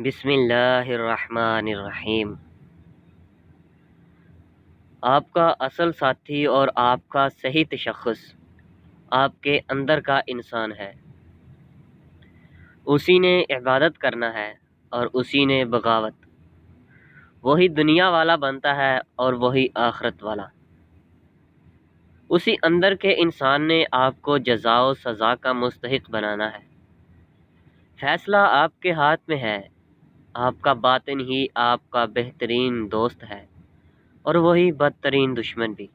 بسم اللہ الرحمن الرحیم۔ آپ کا اصل ساتھی اور آپ کا صحیح تشخص آپ کے اندر کا انسان ہے۔ اسی نے عبادت کرنا ہے اور اسی نے بغاوت۔ وہی دنیا والا بنتا ہے اور وہی آخرت والا۔ اسی اندر کے انسان نے آپ کو جزا و سزا کا مستحق بنانا ہے۔ فیصلہ آپ کے ہاتھ میں ہے۔ آپ کا باطن ہی آپ کا بہترین دوست ہے اور وہی بدترین دشمن بھی۔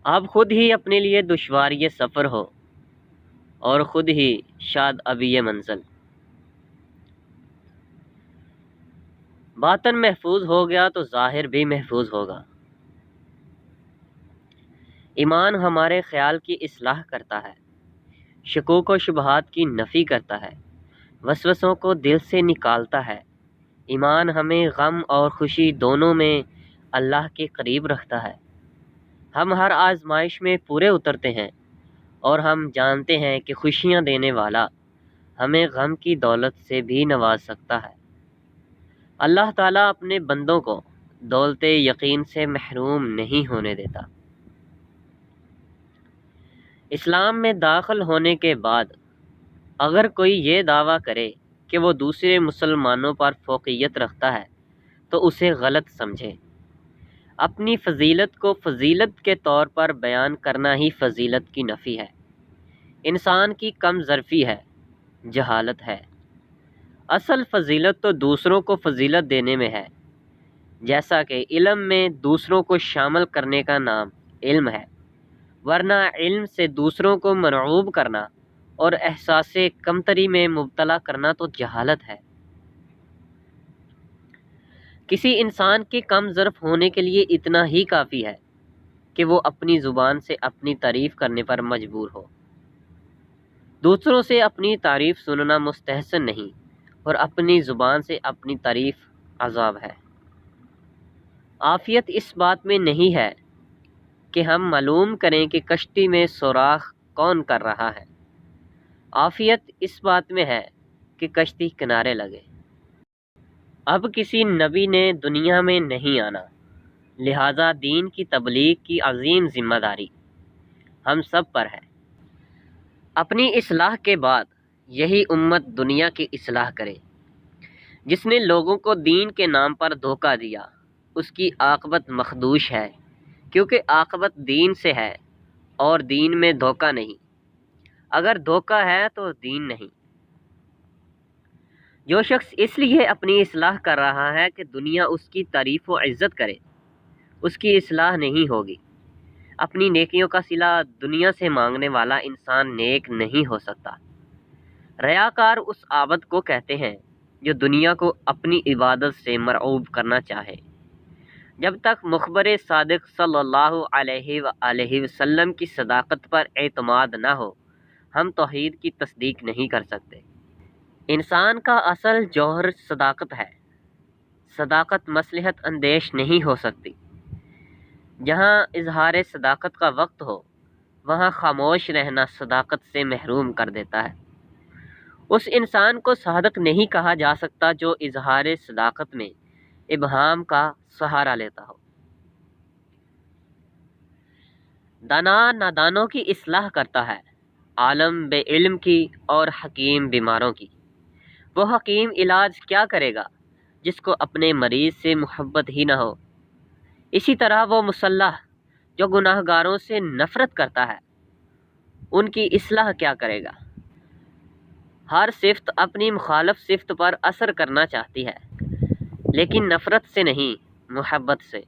آپ خود ہی اپنے لیے دشواری سفر ہو اور خود ہی شاد ابی منزل۔ باطن محفوظ ہو گیا تو ظاہر بھی محفوظ ہوگا۔ ایمان ہمارے خیال کی اصلاح کرتا ہے، شکوک و شبہات کی نفی کرتا ہے، وسوسوں کو دل سے نکالتا ہے۔ ایمان ہمیں غم اور خوشی دونوں میں اللہ کے قریب رکھتا ہے۔ ہم ہر آزمائش میں پورے اترتے ہیں اور ہم جانتے ہیں کہ خوشیاں دینے والا ہمیں غم کی دولت سے بھی نواز سکتا ہے۔ اللہ تعالیٰ اپنے بندوں کو دولت یقین سے محروم نہیں ہونے دیتا۔ اسلام میں داخل ہونے کے بعد اگر کوئی یہ دعویٰ کرے کہ وہ دوسرے مسلمانوں پر فوقیت رکھتا ہے تو اسے غلط سمجھے۔ اپنی فضیلت کو فضیلت کے طور پر بیان کرنا ہی فضیلت کی نفی ہے۔ انسان کی کم ظرفی ہے، جہالت ہے۔ اصل فضیلت تو دوسروں کو فضیلت دینے میں ہے، جیسا کہ علم میں دوسروں کو شامل کرنے کا نام علم ہے، ورنہ علم سے دوسروں کو مرعوب کرنا اور احساس کمتری میں مبتلا کرنا تو جہالت ہے۔ کسی انسان کے کم ظرف ہونے کے لیے اتنا ہی کافی ہے کہ وہ اپنی زبان سے اپنی تعریف کرنے پر مجبور ہو۔ دوسروں سے اپنی تعریف سننا مستحسن نہیں اور اپنی زبان سے اپنی تعریف عذاب ہے۔ عافیت اس بات میں نہیں ہے کہ ہم معلوم کریں کہ کشتی میں سوراخ کون کر رہا ہے۔ عافیت اس بات میں ہے کہ کشتی کنارے لگے۔ اب کسی نبی نے دنیا میں نہیں آنا، لہذا دین کی تبلیغ کی عظیم ذمہ داری ہم سب پر ہے۔ اپنی اصلاح کے بعد یہی امت دنیا کی اصلاح کرے۔ جس نے لوگوں کو دین کے نام پر دھوکہ دیا اس کی عاقبت مخدوش ہے، کیونکہ عاقبت دین سے ہے اور دین میں دھوکہ نہیں۔ اگر دھوکہ ہے تو دین نہیں۔ جو شخص اس لیے اپنی اصلاح کر رہا ہے کہ دنیا اس کی تعریف و عزت کرے، اس کی اصلاح نہیں ہوگی۔ اپنی نیکیوں کا صلہ دنیا سے مانگنے والا انسان نیک نہیں ہو سکتا۔ ریاکار اس عابد کو کہتے ہیں جو دنیا کو اپنی عبادت سے مرعوب کرنا چاہے۔ جب تک مخبر صادق صلی اللہ علیہ وآلہ وسلم کی صداقت پر اعتماد نہ ہو، ہم توحید کی تصدیق نہیں کر سکتے۔ انسان کا اصل جوہر صداقت ہے۔ صداقت مصلحت اندیش نہیں ہو سکتی۔ جہاں اظہار صداقت کا وقت ہو وہاں خاموش رہنا صداقت سے محروم کر دیتا ہے۔ اس انسان کو صادق نہیں کہا جا سکتا جو اظہار صداقت میں ابہام کا سہارا لیتا ہو۔ دانا نادانوں کی اصلاح کرتا ہے، عالم بے علم کی اور حکیم بیماروں کی۔ وہ حکیم علاج کیا کرے گا جس کو اپنے مریض سے محبت ہی نہ ہو؟ اسی طرح وہ مصلح جو گناہ گاروں سے نفرت کرتا ہے، ان کی اصلاح کیا کرے گا؟ ہر صفت اپنی مخالف صفت پر اثر کرنا چاہتی ہے، لیکن نفرت سے نہیں، محبت سے۔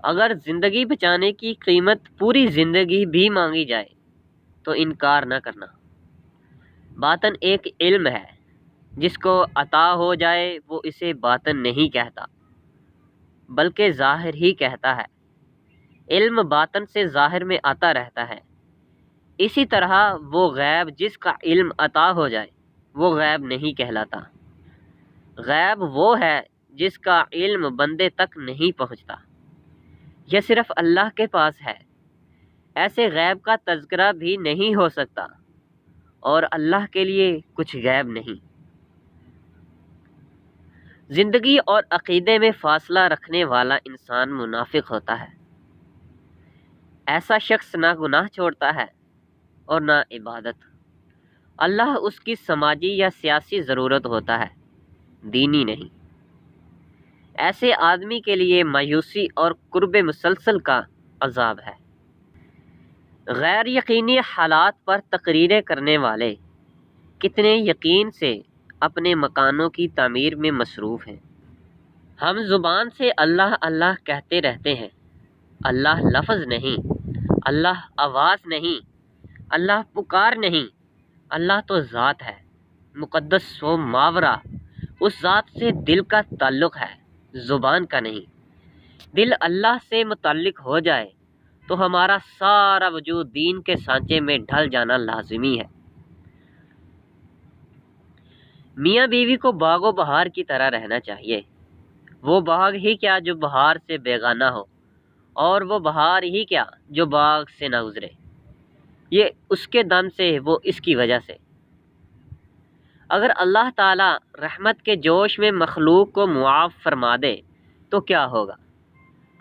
اگر زندگی بچانے کی قیمت پوری زندگی بھی مانگی جائے تو انکار نہ کرنا۔ باطن ایک علم ہے، جس کو عطا ہو جائے وہ اسے باطن نہیں کہتا بلکہ ظاہر ہی کہتا ہے۔ علم باطن سے ظاہر میں آتا رہتا ہے۔ اسی طرح وہ غیب جس کا علم عطا ہو جائے وہ غیب نہیں کہلاتا۔ غیب وہ ہے جس کا علم بندے تک نہیں پہنچتا، یہ صرف اللہ کے پاس ہے۔ ایسے غیب کا تذکرہ بھی نہیں ہو سکتا اور اللہ کے لیے کچھ غیب نہیں۔ زندگی اور عقیدے میں فاصلہ رکھنے والا انسان منافق ہوتا ہے۔ ایسا شخص نہ گناہ چھوڑتا ہے اور نہ عبادت۔ اللہ اس کی سماجی یا سیاسی ضرورت ہوتا ہے، دینی نہیں۔ ایسے آدمی کے لیے مایوسی اور قرب مسلسل کا عذاب ہے۔ غیر یقینی حالات پر تقریریں کرنے والے کتنے یقین سے اپنے مکانوں کی تعمیر میں مصروف ہیں۔ ہم زبان سے اللہ اللہ کہتے رہتے ہیں، اللہ لفظ نہیں، اللہ آواز نہیں، اللہ پکار نہیں، اللہ تو ذات ہے، مقدس و ماورا۔ اس ذات سے دل کا تعلق ہے، زبان کا نہیں۔ دل اللہ سے متعلق ہو جائے تو ہمارا سارا وجود دین کے سانچے میں ڈھل جانا لازمی ہے۔ میاں بیوی کو باغ و بہار کی طرح رہنا چاہیے۔ وہ باغ ہی کیا جو بہار سے بیگانہ ہو، اور وہ بہار ہی کیا جو باغ سے نہ گزرے۔ یہ اس کے دم سے، وہ اس کی وجہ سے۔ اگر اللہ تعالی رحمت کے جوش میں مخلوق کو معاف فرما دے تو کیا ہوگا؟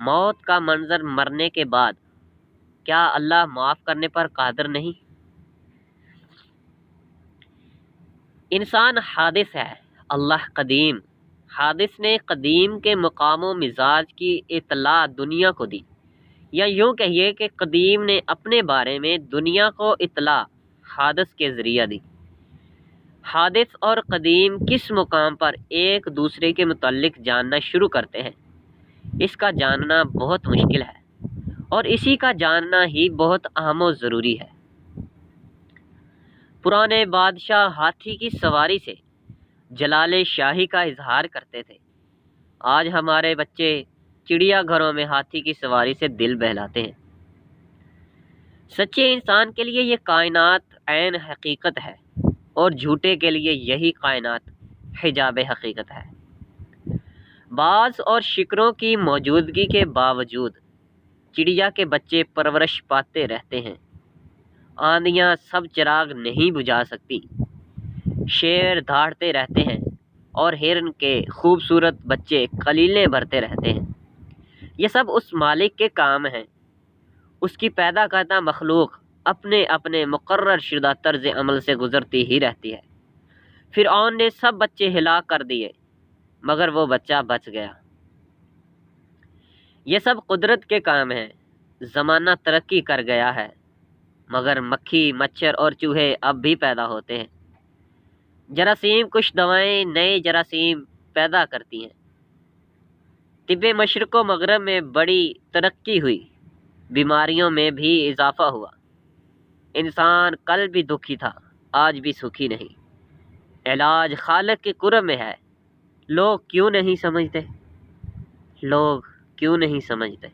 موت کا منظر مرنے کے بعد، کیا اللہ معاف کرنے پر قادر نہیں؟ انسان حادث ہے، اللہ قدیم۔ حادث نے قدیم کے مقام و مزاج کی اطلاع دنیا کو دی، یا یوں کہیے کہ قدیم نے اپنے بارے میں دنیا کو اطلاع حادث کے ذریعہ دی۔ حادث اور قدیم کس مقام پر ایک دوسرے کے متعلق جاننا شروع کرتے ہیں، اس کا جاننا بہت مشکل ہے، اور اسی کا جاننا ہی بہت اہم و ضروری ہے۔ پرانے بادشاہ ہاتھی کی سواری سے جلال شاہی کا اظہار کرتے تھے۔ آج ہمارے بچے چڑیا گھروں میں ہاتھی کی سواری سے دل بہلاتے ہیں۔ سچے انسان کے لیے یہ کائنات عین حقیقت ہے، اور جھوٹے کے لیے یہی کائنات حجاب حقیقت ہے۔ باز اور شکروں کی موجودگی کے باوجود چڑیا کے بچے پرورش پاتے رہتے ہیں۔ آندیاں سب چراغ نہیں بجھا سکتی، شیر دھاڑتے رہتے ہیں، اور ہرن کے خوبصورت بچے قلیلیں بھرتے رہتے ہیں۔ یہ سب اس مالک کے کام ہیں۔ اس کی پیدا کردہ مخلوق اپنے اپنے مقرر شدہ طرز عمل سے گزرتی ہی رہتی ہے۔ فرعون نے سب بچے ہلاک کر دیے، مگر وہ بچہ بچ گیا۔ یہ سب قدرت کے کام ہیں۔ زمانہ ترقی کر گیا ہے، مگر مکھی، مچھر اور چوہے اب بھی پیدا ہوتے ہیں۔ جراثیم کش دوائیں نئے جراثیم پیدا کرتی ہیں۔ طب مشرق و مغرب میں بڑی ترقی ہوئی، بیماریوں میں بھی اضافہ ہوا۔ انسان کل بھی دکھی تھا، آج بھی سکھی نہیں۔ علاج خالق کے قرب میں ہے، لوگ کیوں نہیں سمجھتے؟